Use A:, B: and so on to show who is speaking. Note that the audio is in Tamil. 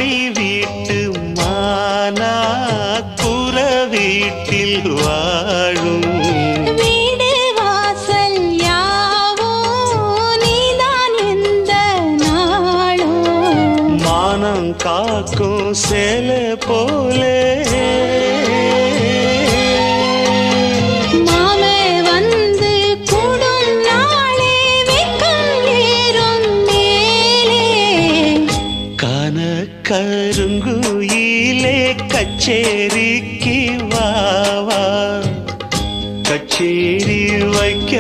A: மாடி வீட்டு மானா புற வீட்டில் வாழும்
B: வீடு வாசல் யாவோ நீதான் எந்த நாளும்
A: மானம் காக்கும் சேல போலே
B: மாமே வந்து கூடும் நாளே வெக்கம் ஏறும் மேலே
A: கான கருங்குயிலே கச்சேரிக்கு வாவா கச்சேரி வைக்க